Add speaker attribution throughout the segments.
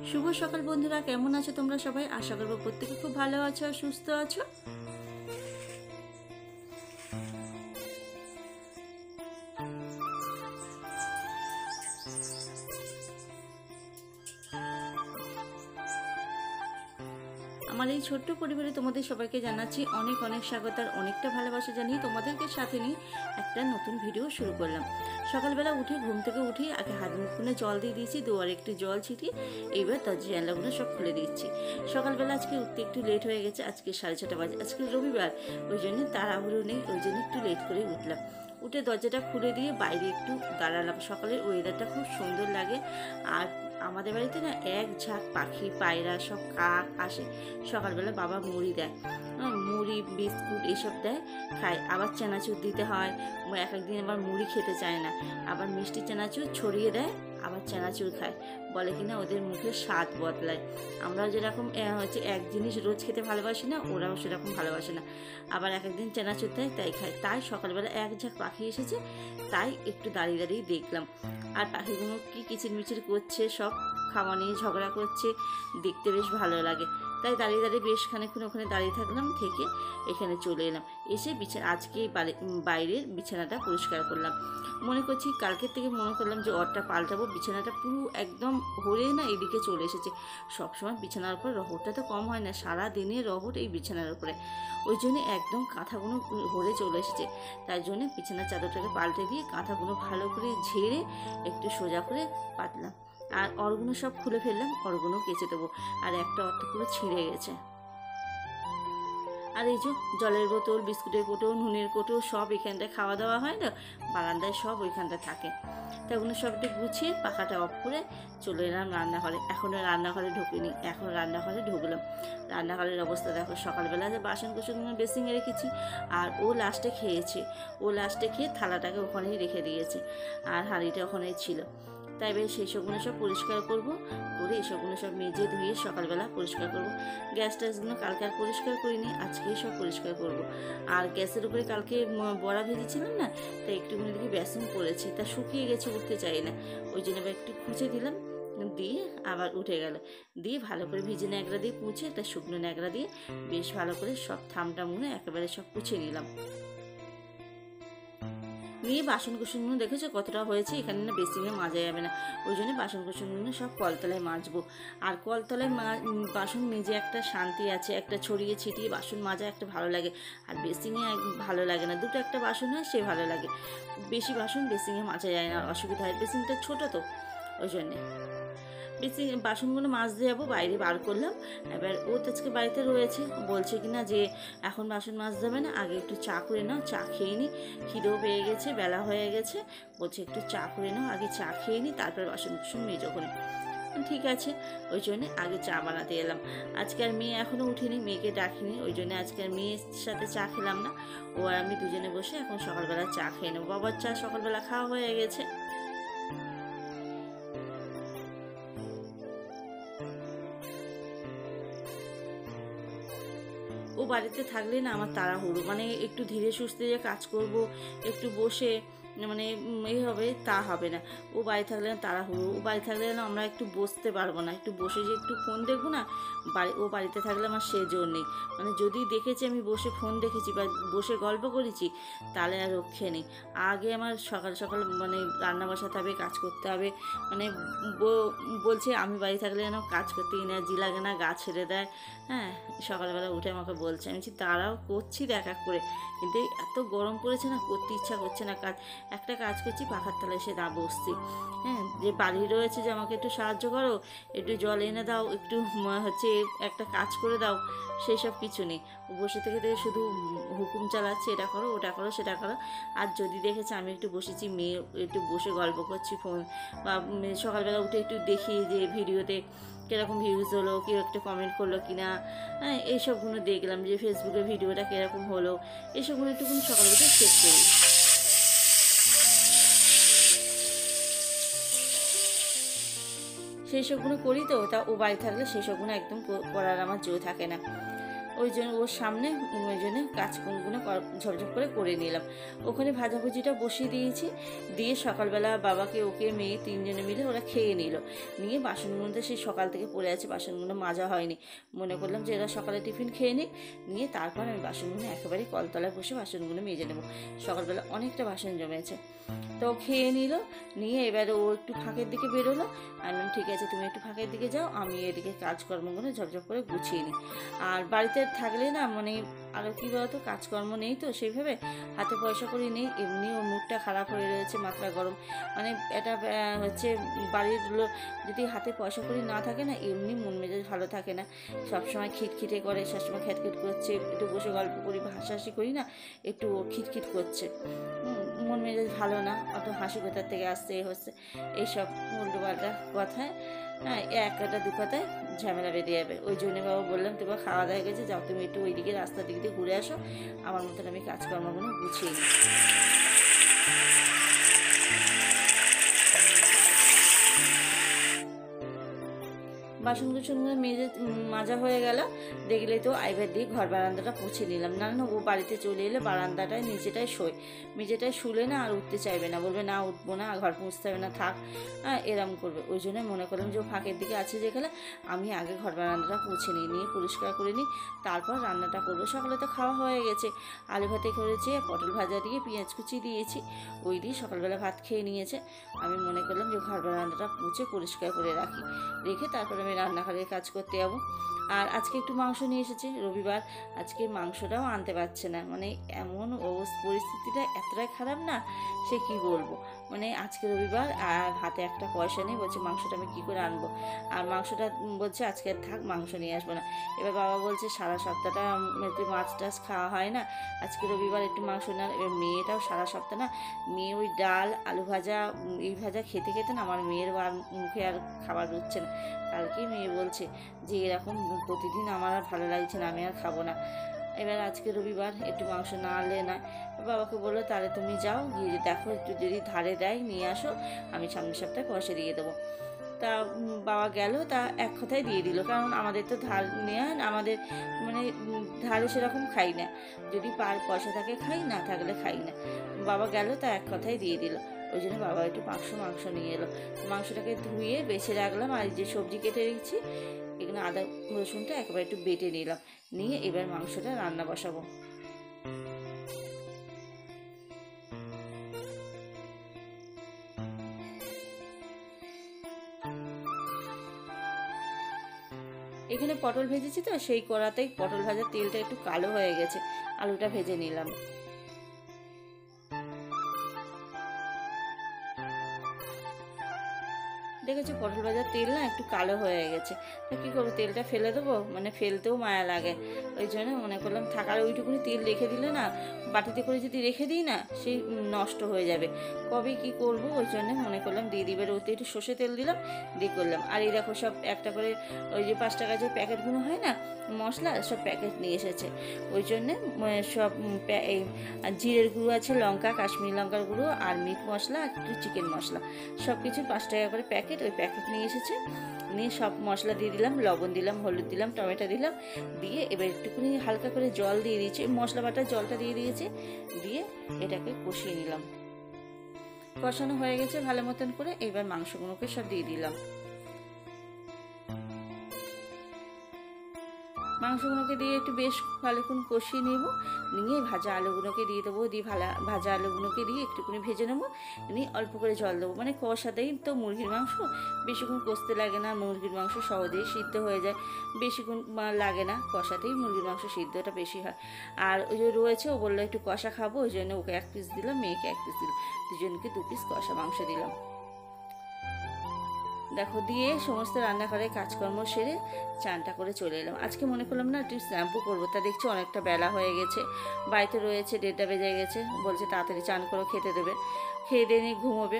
Speaker 1: শুভ সকাল বন্ধুরা, কেমন আছো তোমরা সবাই? আশা করবো প্রত্যেকে খুব ভালো আছো আর সুস্থ আছো। আমার এই ছোট্ট পরিবারে তোমাদের সবাইকে জানাচ্ছি অনেক অনেক স্বাগত আর অনেকটা ভালোবাসা জানিয়ে তোমাদেরকে সাথে নিয়ে একটা নতুন ভিডিও শুরু করলাম। সকালবেলা উঠে ঘুম থেকে উঠে আগে হাত মুখ ধুয়ে জল দিয়ে দিয়েছি, দুয়ারে একটু জল ছিটিয়ে এইবার দরজা জানলাগুলো সব খুলে দিচ্ছি। সকালবেলা আজকে উঠতে একটু লেট হয়ে গেছে, আজকে 6:30 বাজে, আজকে রবিবার, ওই জন্য তাড়াহুড়ো নেই, ওই জন্য একটু লেট করে উঠলাম। উঠে দরজাটা খুলে দিয়ে বাইরে একটু দাঁড়ালাম। সকালের ওয়েদারটা খুব সুন্দর লাগে। আর আমাদের বাড়িতে না এক ঝাঁক পাখি, পায়রা, সব কাক আসে। সকালবেলা বাবা মুড়ি দেয়, মুড়ি বিস্কুট এইসব দেয়, খায়। আবার চানাচুর দিতে হয়, এক একদিন আবার মুড়ি খেতে চায় না, আবার মিষ্টি চানাচুর ছড়িয়ে দেয়, আবার চানাচুর খায়। বলে কিনা ওদের মুখে স্বাদ বদলায়। আমরা যেরকম এক জিনিস রোজ খেতে ভালোবাসি না, ওরাও সেরকম ভালোবাসে না। আবার এক একদিন চানাচুর দেয়, তাই খায়। তাই সকালবেলা এক ঝাঁক পাখি এসেছে, তাই একটু দাঁড়িয়ে দাঁড়িয়ে দেখলাম। আর পাখিগুলো কি কিচিরমিচির করছে, সব খাওয়া নিয়ে ঝগড়া করছে, দেখতে বেশ ভালো লাগে। তাই দাঁড়িয়ে দাঁড়িয়ে বেশ খানিকক্ষণ ওখানে দাঁড়িয়ে থাকলাম, থেকে এখানে চলে এলাম। এসে আজকে বাইরের বিছানাটা পরিষ্কার করলাম। মনে করছি কালকের থেকে মনে করলাম যে ওরটা পাল্টাবো। বিছানাটা পুরো একদম হরে না এদিকে চলে এসেছে। সবসময় বিছানার উপর রহরটা তো কম হয় না, সারা দিনের রহর এই বিছানার উপরে, ওই জন্য একদম কাঁথাগুলো হরে চলে এসেছে। তাই জন্য বিছানার চাদরটাকে পাল্টে দিয়ে কাঁথাগুলো ভালো করে ঝেড়ে একটু সোজা করে পাতলাম। আর অরগুলো সব খুলে ফেললাম, অরগুলো কেচে দেবো। আর একটা অর্থ পুরো ছিঁড়ে গেছে। আর এই যে জলের বোতল, বিস্কুটের কোটো, নুনের কোটো সব এখানটায় খাওয়া দাওয়া হয় না, বারান্দায় সব ওইখানটা থাকে। তা ওগুলো সবটা গুছিয়ে পাখাটা অফ করে চলে এলাম রান্নাঘরে। এখনও রান্নাঘরে ঢুকিনি, এখন রান্নাঘরে ঢুকলাম। রান্নাঘরের অবস্থা দেখো, সকালবেলা যে বাসন কুসনগুলো বেসিংয়ে রেখেছি, আর ও লাস্টে খেয়েছে। ও লাস্টে খেয়ে থালাটাকে ওখানেই রেখে দিয়েছে, আর হাঁড়িটা ওখানেই ছিল। তাই বেশ সেই সবগুলো সব পরিষ্কার করবো, করে এসবগুলো সব মেজে ধুয়ে সকালবেলা পরিষ্কার করব। গ্যাস ট্যাসগুলো কালকে আর পরিষ্কার করিনি, আজকেই সব পরিষ্কার করব। আর গ্যাসের উপরে কালকে বড়া ভেজেছিলাম না, তাই একটুখানি দিকে বেসন পড়েছে, তা শুকিয়ে গেছে, উঠতে চাই না, ওই জন্য আবার একটু খুঁচে দিলাম, দিয়ে আবার উঠে গেল। দিয়ে ভালো করে ভিজে ন্যাকড়া দিয়ে পুছে, একটা শুকনো ন্যাকড়া দিয়ে বেশ ভালো করে সব থামটা মুনে একেবারে সব পুছে নিলাম। নিয়ে বাসন কুসনগুলো দেখেছো কতটা হয়েছে, এখানে না বেসিনে মাজা যাবে না, ওই জন্য বাসন কুসনগুলো সব কলতলায় মাজবো। আর কলতলায় বাসন মেজে একটা শান্তি আছে, একটা ছড়িয়ে ছিটিয়ে বাসন মাজা একটা ভালো লাগে। আর বেসিনে ভালো লাগে না, দুটো একটা বাসন হয় সে ভালো লাগে, বেশি বাসন বেসিনে মাজা যায় না, অসুবিধা হয়, বেসিনটা ছোটো তো, ওই জন্যে। বেশি বাসনগুলো মাজতে যাবো, বাইরে বার করলাম। এবার ও তো আজকে বাড়িতে রয়েছে, বলছে কিনা যে এখন বাসন মাজতে হবে না, আগে একটু চা করে নাও, চা খেয়ে নি, খিদেও পেয়ে গেছে, বেলা হয়ে গেছে, বলছে একটু চা করে নাও, আগে চা খেয়ে নি, তারপর বাসন কুসন মেজো করে। ঠিক আছে, ওই জন্যে আগে চা বানাতে এলাম। আজকে আর মেয়ে এখনও উঠিনি, মেয়েকে ডাকিনি, ওই জন্য আজকে আর মেয়ের সাথে চা খেলাম না। ও আর আমি দুজনে বসে এখন সকালবেলা চা খেয়ে নেবো। বাবার চা সকালবেলা খাওয়া হয়ে গেছে। ও বাড়িতে থাকলে না আমার তাড়াহুড়ো, মানে একটু ধীরে সুস্থে যে কাজ করব, একটু বসে মানে এই হবে তা হবে না। ও বাড়ি থাকলে না তাড়াহুড়ো, ও বাড়ি থাকলে না আমরা একটু বসতে পারবো না, একটু বসে যে একটু ফোন দেখবো না, ও বাড়িতে থাকলে আমার সে জোর নেই। মানে যদি দেখেছি আমি বসে ফোন দেখেছি বা বসে গল্প করেছি, তাহলে আর রক্ষে নেই। আগে আমার সকাল সকাল মানে রান্না বসাতে হবে, কাজ করতে হবে, মানে বলছে আমি বাড়ি থাকলে যেন কাজ করতে এনার্জি লাগে না, গা ছেড়ে দেয়। হ্যাঁ, সকালবেলা উঠে আমাকে বলছে, আমি তারাও করছি এক এক করে, কিন্তু এত গরম পড়েছে না, করতে ইচ্ছা করছে না কাজ। একটা কাজ করছি, পাখার তলায় এসে বসছি। হ্যাঁ, যে বাড়ি রয়েছে যে আমাকে একটু সাহায্য করো, একটু জল এনে দাও, একটু হচ্ছে একটা কাজ করে দাও, সেই সব কিছু নেই। বসে থেকে শুধু হুকুম চালাচ্ছে, এটা করো, ওটা করো, সেটা করো। আর যদি দেখেছে আমি একটু বসেছি, মেয়ে একটু বসে গল্প করছি ফোন, বা সকালবেলা উঠে একটু দেখি যে ভিডিওতে কীরকম ভিউজ হলো, কেউ একটা কমেন্ট করলো কি না, হ্যাঁ এইসবগুলো দেখলাম, যে ফেসবুকে ভিডিওটা কীরকম হলো, এইসবগুলো একটুখানি সকালে উঠে চেক করি। সেই সবগুলো করি তো, তা ও বাড়ি থাকলে সেই সবগুলো একদম করার আমার জো থাকে না। ওই জন্য ওর সামনে ওই জন্য কাজকর্মগুলো ঝপঝপ করে নিলাম। ওখানে ভাজাভুজিটা বসিয়ে দিয়েছি, দিয়ে সকালবেলা বাবাকে ওকে মেয়ে তিনজনে মিলে ওরা খেয়ে নিল। নিয়ে বাসনগুলো তো সেই সকাল থেকে পড়ে আছে, বাসনগুলো মাজা হয়নি। মনে করলাম যে এরা সকালে টিফিন খেয়ে নিই, নিয়ে তারপর আমি বাসনগুলো একেবারে কলতলায় বসে বাসনগুলো মেজে নেবো। সকালবেলা অনেকটা বাসন জমেছে। তো খেয়ে নিল, নিয়ে এবারে ও একটু ফাঁকের দিকে বেরোলো। আমি ঠিক আছে তুমি একটু ফাঁকের দিকে যাও, আমি এদিকে কাজকর্মগুলো ঝপঝপ করে গুছিয়ে নিই। আর বাড়িতে থাকলে না মানে আরও কী বলতো, কাজকর্ম নেই তো সেইভাবে, হাতে পয়সা করি নেই, এমনি ওর মুডটা খারাপ হয়ে রয়েছে, মাথা গরম। মানে এটা হচ্ছে বাড়ির যদি হাতে পয়সা করি না থাকে না, এমনি মন মেজাজ ভালো থাকে না, সবসময় খিটখিটে করে, সবসময় খ্যাটখিট করছে। একটু বসে গল্প করি হাসাহাসি করি না, একটু খিটখিট করছে, মন মেজাজ ভালো না, অত হাসি কোথার থেকে আসতে হচ্ছে, এইসব উল্টোপাল্টা কথায় হ্যাঁ একটা দু কথায় ঝামেলা বেঁধে যাবে। ওই জন্য বাবা বললাম তোমার খাওয়া দাওয়া গেছে, যাও তুমি একটু ওইদিকে রাস্তার দিক দিয়ে ঘুরে আসো, আমার মতন আমি কাজকর্মগুলো গুছিয়ে নিই। বাসন কুসনগুলো মাজা হয়ে গেল, দেখলে তো আইভার দিয়ে ঘর বারান্দাটা পুছে নিলাম। না না, ও বাড়িতে চলে এলে বারান্দাটায় নিচেটায় শোয়, মেঝেটায় শুলে না আর উঠতে চাইবে না, বলবে না উঠবো না, ঘর পুছতে হবে না, থাক, এরম করবে। ওই জন্য মনে করলাম যে ও ফাঁকের দিকে আছে যেখানে, আমি আগে ঘর বারান্দাটা পুছে নিয়ে পরিষ্কার করে নিই, তারপর রান্নাটা করবো। সকালে তো খাওয়া হয়ে গেছে, আলু ভাতে করেছি, পটল ভাজা দিয়ে পেঁয়াজ কুচি দিয়েছি, ওই দিয়ে সকালবেলা ভাত খেয়ে নিয়েছে। আমি মনে করলাম যে ঘর বারান্দাটা পুছে পরিষ্কার করে রেখে তারপরে আমি রান্নাঘরের কাজ করতে যাবো। আর আজকে একটু মাংস নিয়ে এসেছে, রবিবার, আজকে মাংসটাও আনতে পারছে না। মানে এমন পরিস্থিতিটা এতটাই খারাপ না, সে কি বলবো। মানে আজকে রবিবার আর হাতে একটা পয়সা নেই, বলছে মাংসটা আমি কী করে আনবো। আর মাংসটা বলছে আজকে থাক, মাংস নিয়ে আসবো না। এবার বাবা বলছে সারা সপ্তাহটা একটু মাছ টাছ খাওয়া হয় না, আজকে রবিবার একটু মাংস না। এবার মেয়েটাও সারা সপ্তাহ না, মেয়ে ওই ডাল আলু ভাজা এই ভাজা খেতে খেতে না আমার মেয়ের আর মুখে আর খাবার রুচ্ছে না। কালকেই মেয়ে বলছে যে এরকম প্রতিদিন আমার আর ভালো লাগছে না, আমি আর খাবো না। এবার আজকে রবিবার, একটু মাংস না আনলে না। বাবাকে বললো তাহলে তুমি যাও, গিয়ে দেখো একটু যদি ধারে দেয় নিয়ে আসো, আমি সামনের সপ্তাহে পয়সা দিয়ে দেবো। তা বাবা গেল, তা এক কথায় দিয়ে দিল, কারণ আমাদের তো ধার নেওয়া, আমাদের মানে ধারে সেরকম খাই না, যদি পয়সা থাকে খাই, না থাকলে খাই না। বাবা গেল, তা এক কথায় দিয়ে দিল। ওই জন্য বাবা একটু মাংস নিয়ে এলো। মাংসটাকে ধুয়ে বেছে রাখলাম, আর যে সবজি কেটে রেখেছি এখানে আদা রসুনটা একেবারে একটু বেটে নিলাম, নিয়ে এবার মাংসটা রান্না বসাবো। এখানে পটল ভেজেছি তো, সেই কড়াতেই পটল ভাজার তেলটা একটু কালো হয়ে গেছে, আলুটা ভেজে নিলাম। দেখেছো পটল ভাজার তেল না একটু কালো হয়ে গেছে, তো কী করবো, তেলটা ফেলে দেবো, মানে ফেলতেও মায়া লাগে। ওই জন্য মনে করলাম থাকার ওইটুকুনি তেল রেখে দিলে না, বাটিতে করে যদি রেখে দিই না, সেই নষ্ট হয়ে যাবে, কবে কি করব। ওই জন্য মনে করলাম দিয়ে দিবার, ওতে একটু সর্ষে তেল দিলাম, দিয়ে করলাম। আর এই দেখো সব একটা করে ওই যে 5 টাকা যে প্যাকেটগুলো হয় না মশলা, সব প্যাকেট নিয়ে এসেছে। ওই জন্যে সব এই জিরের গুঁড়ো আছে, লঙ্কা, কাশ্মীরি লঙ্কার গুঁড়ো, আর মিট মশলা, আর একটু চিকেন মশলা, সব কিছু 5 টাকা করে প্যাকেট, ওই প্যাকেট নিয়ে এসেছে। নিয়ে সব মশলা দিয়ে দিলাম, লবণ দিলাম, হলুদ দিলাম, টমেটো দিলাম, দিয়ে এবার একটুখানি হালকা করে জল দিয়ে দিয়েছি, মশলা বাটার জলটা দিয়ে দিয়েছি, দিয়ে এটাকে কষিয়ে নিলাম। কষানো হয়ে গেছে ভালো মতন করে, এবার মাংসগুলোকে সব দিয়ে দিলাম। মাংসগুলোকে দিয়ে একটু বেশ ভালোক্ষণ কষিয়ে নেব, নিয়ে ভাজা আলুগুলোকে দিয়ে দেবো, দিয়ে ভাজা আলুগুলোকে দিয়ে একটুখানি ভেজে নেবো, নিয়ে অল্প করে জল দেবো। মানে কষাতেই তো মুরগির মাংস, বেশিক্ষণ কষতে লাগে না, মুরগির মাংস সহজেই সিদ্ধ হয়ে যায়, বেশিক্ষণ লাগে না, কষাতেই মুরগির মাংস সিদ্ধটা বেশি হয়। আর ওই যে রয়েছে, ও বললো একটু কষা খাবো, ওই জন্য ওকে 1 পিস দিলাম, মেয়েকে 1 পিস দিলাম, দুজনকে 2 পিস কষা মাংস দিলাম। দেখো দিয়ে সমস্ত রান্নাঘরে কাজকর্ম সেরে চানটা করে চলে এলাম। আজকে মনে করলাম না একটু শ্যাম্পু করবো, তা দেখছি অনেকটা বেলা হয়ে গেছে, বাড়িতে রয়েছে 1:30 বেজে গেছে, বলছে তাড়াতাড়ি চান করো, খেতে দেবে, খেয়ে দিয়ে নিয়ে ঘুমোবে।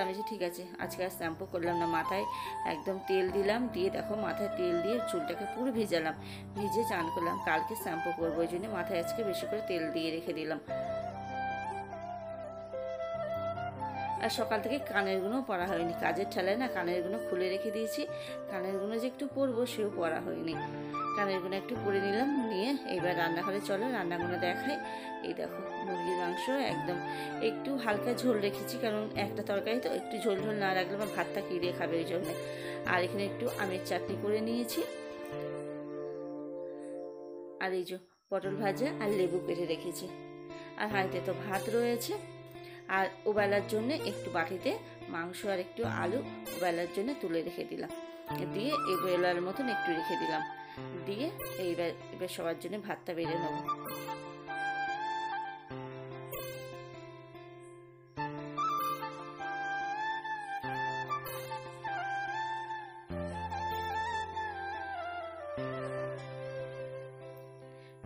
Speaker 1: আমি বলছি ঠিক আছে, আজকে আর শ্যাম্পু করলাম না, মাথায় একদম তেল দিলাম, দিয়ে দেখো মাথায় তেল দিয়ে চুলটাকে পুরো ভিজালাম, ভিজে চান করলাম, কালকে শ্যাম্পু করবো, ওই জন্য মাথায় আজকে বেশি করে তেল দিয়ে রেখে দিলাম। আর সকাল থেকে কানেরগুলো পরা হয়নি, কাজের ঠেলায় না কানেরগুলো খুলে রেখে দিয়েছি, কানেরগুলো যে একটু পরবো সেও পরা হয়নি। কানেরগুলো একটু পরে নিলাম, নিয়ে এইবার রান্নাঘরে চলো রান্নাগুলো দেখাই। এই দেখো মুরগির মাংস একদম একটু হালকা ঝোল রেখেছি, কারণ একটা তরকারি তো একটু ঝোল ঝোল না রাখলে আমার ভাতটা কিড়িয়ে খাবে ওই জন্যে। আর এখানে একটু আমের চাটনি করে নিয়েছি, আর এই যে পটল ভাজা আর লেবু কেটে রেখেছি, আর হাঁড়িতে তো ভাত রয়েছে। আর ওবেলার জন্য একটু বাটিতে মাংস আর একটু আলু ওবেলার জন্য তুলে রেখে দিলাম, দিয়ে এই বেলার মতন একটু রেখে দিলাম, দিয়ে এবার সবার জন্য ভাতটা বেড়ে নেবো।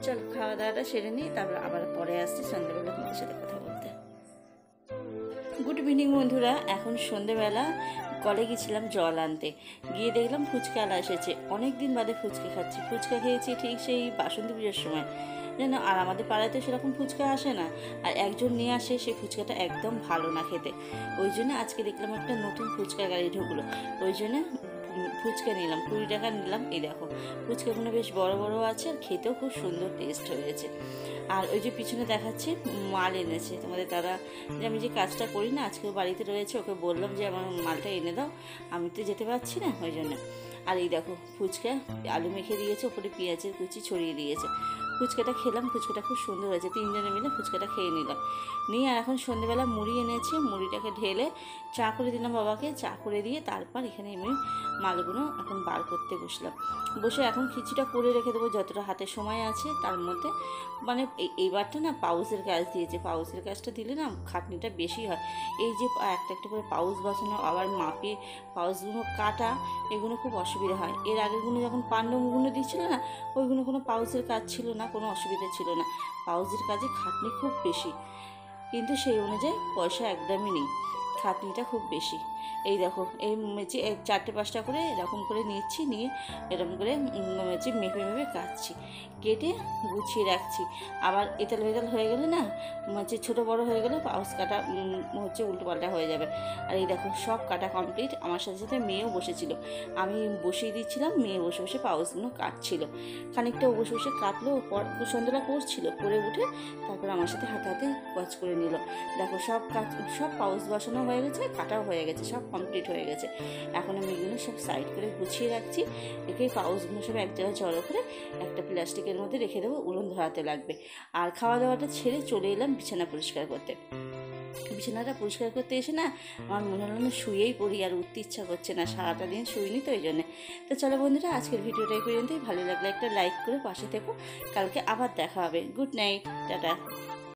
Speaker 1: চল খাওয়া দাওয়াটা সেরে নিই, তারপর আবার পরে আসছি সন্ধ্যেবেলা তোমাদের সাথে কথা বলতে। গুড ইভিনিং বন্ধুরা, এখন সন্ধ্যেবেলা কলে গেছিলাম জল আনতে, গিয়ে দেখলাম ফুচকাওয়ালা এসেছে। অনেক দিন বাদে ফুচকা খাচ্ছি, ফুচকা খেয়েছি ঠিক সেই বাসন্তী পুজোর সময় যেন। আর আমাদের পাড়াতে সেরকম ফুচকা আসে না, আর একজন নিয়ে আসে, সেই ফুচকাটা একদম ভালো না খেতে। ওই জন্য আজকে দেখলাম একটা নতুন ফুচকা গাড়ি ঢুকলো, ওই জন্য ফুচকা নিলাম, 20 টাকা নিলাম। এই দেখো ফুচকাগুলো বেশ বড় বড় আছে, আর খেতেও খুব সুন্দর টেস্ট হয়েছে। আর ওই যে পিছনে দেখাচ্ছি মাল এনেছে তোমাদের দাদা, যে আমি যে কাজটা করি না, আজকেও বাড়িতে রয়েছে, ওকে বললাম যে আমার মালটা এনে দাও, আমি তো যেতে পারছি না ওই জন্য। আর এই দেখো ফুচকা আলু মেখে দিয়েছে, ওপরে পেঁয়াজের কুচি ছড়িয়ে দিয়েছে। ফুচকাটা খেলাম, ফুচকাটা খুব সুন্দর হয়েছে, 3 জনে মিলে ফুচকাটা খেয়ে নিলাম। নিয়ে আর এখন সন্ধ্যেবেলা মুড়ি এনেছি, মুড়িটাকে ঢেলে চা করে দিলাম বাবাকে, চা করে দিয়ে তারপর এখানে আমি মালগুলো এখন বার করতে বসলাম। বসে এখন খিচুড়িটা করে রেখে দেবো যতটা হাতে সময় আছে তার মধ্যে। মানে এইবারটা না পাউসের কাজ দিয়েছে, পাউসের কাজটা দিলে না খাটনিটা বেশি হয়। এই যে একটা একটা করে পাউস বসানো, আবার মাপে পাউসগুলো কাটা, এগুলো খুব অসুবিধা হয়। এর আগেরগুলো যখন পাণ্ডবগুলো দিচ্ছিল না, ওইগুলো কোনো পাউসের কাজ ছিল না, কোনো অসুবিধা ছিল না। পাউসের কাজে খাটনি খুব বেশি, কিন্তু সেই অনুযায়ী পয়সা একদমই নেই, খাটনিটা খুব বেশি। এই দেখো এই মেচে 4-5টা করে এরকম করে নিচ্ছি, নিয়ে এরকম করে মেচে মেপে মেপে কাটছি, কেটে গুছিয়ে রাখছি। আবার এতাল বেতাল হয়ে গেলে না হচ্ছে ছোটো বড়ো হয়ে গেলে পাউস কাটা হচ্ছে উল্টোপাল্টা হয়ে যাবে। আর এই দেখো সব কাটা কমপ্লিট, আমার সাথে সাথে মেয়েও বসেছিল, আমি বসিয়ে দিচ্ছিলাম, মেয়ে বসে বসে পাউসগুলো কাটছিল। খানিকটা বসে বসে কাটলো, সন্ধ্যাটা করছিল, করে উঠে তারপর আমার সাথে হাতে হাতে কাজ করে নিল। দেখো সব পাউস বসানো হয়ে গেছে, কাটাও হয়ে গেছে, সব কমপ্লিট হয়ে গেছে। এখন আমি এগুলো সব সাইড করে গুছিয়ে রাখছি, রেখে পাউসগুলো সব এক জায়গায় জড়ো করে একটা প্লাস্টিকের মধ্যে রেখে দেবো, উনুন ধরাতে লাগবে। আর খাওয়া দাওয়াটা ছেড়ে চলে এলাম বিছানা পরিষ্কার করতে। বিছানাটা পরিষ্কার করতে এসে না আমার মনে হলো না শুয়েই পড়ি, আর উঠতে ইচ্ছা করছে না, সারাটা দিন শুইনি তো ওই জন্যে। তো চলো বন্ধুরা, আজকের ভিডিওটা এই পর্যন্তই। ভালো লাগলে একটা লাইক করে পাশে থেকো, কালকে আবার দেখা হবে। Good night, tata.